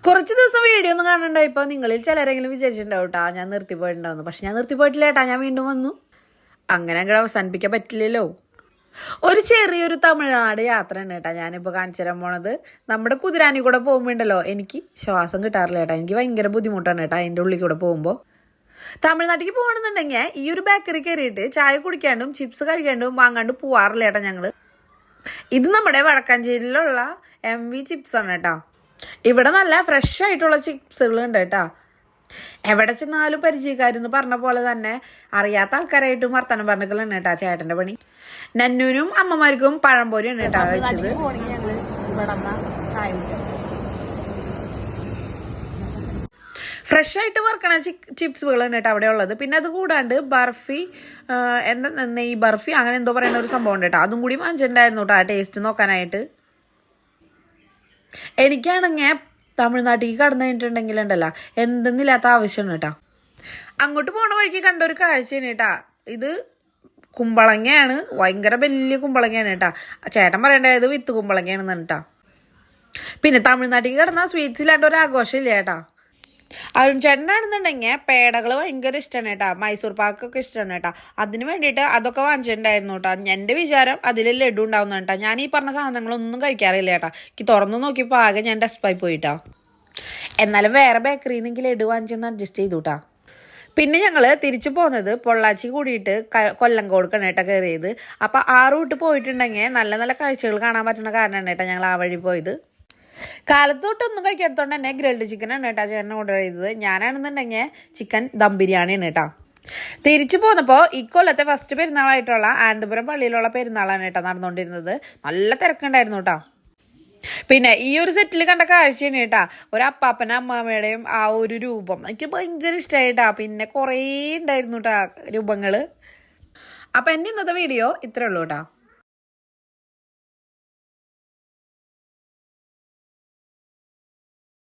കുറച്ച് ദിവസം വീഡിയോ ഒന്നും കാണണ്ടായപ്പോൾ നിങ്ങളിൽ ചിലരെങ്കിലും വിചാരിച്ചിട്ടുണ്ടാവും കേട്ടാ ഞാൻ നിർത്തിപ്പോയിട്ടുണ്ടാവുന്നു. പക്ഷെ ഞാൻ നിർത്തിപ്പോയിട്ടില്ല കേട്ടാ, ഞാൻ വീണ്ടും വന്നു. അങ്ങനെ അങ്ങോട്ട് അവസാനിപ്പിക്കാൻ പറ്റില്ലല്ലോ. ഒരു ചെറിയൊരു തമിഴ്നാട് യാത്ര ഉണ്ട് കേട്ടാ ഞാനിപ്പോൾ കാണിച്ചു തരാൻ പോണത്. നമ്മുടെ കുതിരാനി കൂടെ പോകുമ്പോണ്ടല്ലോ എനിക്ക് ശ്വാസം കിട്ടാറില്ല കേട്ടാ. എനിക്ക് ഭയങ്കര ബുദ്ധിമുട്ടാണ് കേട്ടാ അതിൻ്റെ ഉള്ളിൽ കൂടെ പോകുമ്പോൾ. തമിഴ്നാട്ടിലേക്ക് പോകണമെന്നുണ്ടെങ്കിൽ ഈ ഒരു ബേക്കറി കയറിയിട്ട് ചായ കുടിക്കാണ്ടും ചിപ്സ് കഴിക്കാണ്ടും വാങ്ങാണ്ട് പോവാറില്ല കേട്ടാ ഞങ്ങള്. ഇത് നമ്മുടെ വടക്കാഞ്ചേരിയിലുള്ള MV ചിപ്സ് ആണ് കേട്ടോ. ഇവിടെ നല്ല ഫ്രഷ് ആയിട്ടുള്ള ചിപ്സുകൾ ഉണ്ട് കേട്ടോ. എവിടെ ചെന്നാലും പരിചയക്കാരെന്ന് പറഞ്ഞ പോലെ തന്നെ അറിയാത്ത ആൾക്കാരായിട്ടും വർത്തമാനം പറഞ്ഞിട്ടുണ്ട് കേട്ടാ ചേട്ടന്റെ പണി. നന്നൂനും അമ്മമാർക്കും പഴംപൊരിയാണ് കേട്ടാ കഴിച്ചത്. ഫ്രഷ് ആയിട്ട് വറുക്കണ ചിപ്സുകളാണ് കേട്ടോ അവിടെ ഉള്ളത്. പിന്നെ അത് കൂടാണ്ട് ബർഫി, എന്താ നെയ് ബർഫി അങ്ങനെ എന്തോ പറയുന്ന ഒരു സംഭവം ഉണ്ട് കേട്ടോ. അതും കൂടി വാങ്ങിച്ചിട്ടുണ്ടായിരുന്നു കേട്ടോ ടേസ്റ്റ് നോക്കാനായിട്ട്. എനിക്കാണെങ്കിൽ തമിഴ്നാട്ടിലേക്ക് കടന്നു കഴിഞ്ഞിട്ടുണ്ടെങ്കിൽ ഉണ്ടല്ലോ എന്തെന്നില്ലാത്ത ആവശ്യമാണ് കേട്ടോ. അങ്ങോട്ട് പോണ വഴിക്ക് കണ്ട ഒരു കാഴ്ചയാണ് കേട്ടാ. ഇത് കുമ്പളങ്ങയാണ്, ഭയങ്കര വലിയ കുമ്പളങ്ങയാണ് കേട്ടാ. ചേട്ടൻ പറയേണ്ടത് വിത്ത് കുമ്പളങ്ങയാണെന്ന് കേട്ടാ. പിന്നെ തമിഴ്നാട്ടിലേക്ക് കടന്ന സ്വീറ്റ്സ് ഇല്ലാണ്ട് ഒരു ആഘോഷം ഇല്ല കേട്ടാ. അരുൺ ചേട്ടനാണെന്നുണ്ടെങ്കിൽ പേടകൾ ഭയങ്കര ഇഷ്ടമാണ് കേട്ടാ. മൈസൂർ പാക്കൊക്കെ ഇഷ്ടമാണ് കേട്ടാ. അതിന് വേണ്ടിയിട്ട് അതൊക്കെ വാങ്ങിച്ചിട്ടുണ്ടായിരുന്നു കേട്ടോ. എൻ്റെ വിചാരം അതിൽ ലഡു ഉണ്ടാവുന്ന കേട്ടാ. ഞാൻ ഈ പറഞ്ഞ സാധനങ്ങളൊന്നും കഴിക്കാറില്ല കേട്ടാ. എനിക്ക് തുറന്നു നോക്കിയപ്പോൾ ആകെ ഞാൻ ഡെസ്പായി പോയിട്ടാ. എന്നാലും വേറെ ബേക്കറിയിൽ നിന്ന് ലഡു വാങ്ങിച്ചൊന്ന് അഡ്ജസ്റ്റ് ചെയ്തു കേട്ടാ. പിന്നെ ഞങ്ങൾ തിരിച്ചു പോകുന്നത് പൊള്ളാച്ചി കൂടിയിട്ട് കൊല്ലങ്കോടുക്കാണ് കേട്ടോ കയറിയത്. അപ്പം ആ റൂട്ട് പോയിട്ടുണ്ടെങ്കിൽ നല്ല നല്ല കാഴ്ചകൾ കാണാൻ പറ്റുന്ന കാരണമാണ് കേട്ടോ ഞങ്ങൾ ആ വഴി പോയത്. കാലത്തോട്ടൊന്നും കഴിക്കാത്തതുകൊണ്ട് തന്നെ ഗ്രിൽഡ് ചിക്കനാണ് കേട്ടോ ചേട്ടനെ കൊണ്ടുപോയത്. ഞാനാണെന്നുണ്ടെങ്കിൽ ചിക്കൻ ദം ബിരിയാണിയാണ് കേട്ടോ. തിരിച്ചു പോന്നപ്പോൾ ഇക്കൊല്ലത്തെ ഫസ്റ്റ് പെരുന്നാളായിട്ടുള്ള ആനന്തപുരം പള്ളിയിലുള്ള പെരുന്നാളാണ് കേട്ടോ നടന്നുകൊണ്ടിരുന്നത്. നല്ല തിരക്കുണ്ടായിരുന്നു കേട്ടോ. പിന്നെ ഈ ഒരു സെറ്റിൽ കണ്ട കാഴ്ചയാണ് കേട്ടാ ഒരു അപ്പാപ്പന അമ്മാമ്മയുടെയും ആ ഒരു രൂപം എനിക്ക് ഭയങ്കര ഇഷ്ടമായിട്ടാ. പിന്നെ കുറേ ഉണ്ടായിരുന്നു കേട്ടാ രൂപങ്ങള്. അപ്പം എൻ്റെ ഇന്നത്തെ വീഡിയോ ഇത്രേ ഉള്ളൂ കേട്ടോ.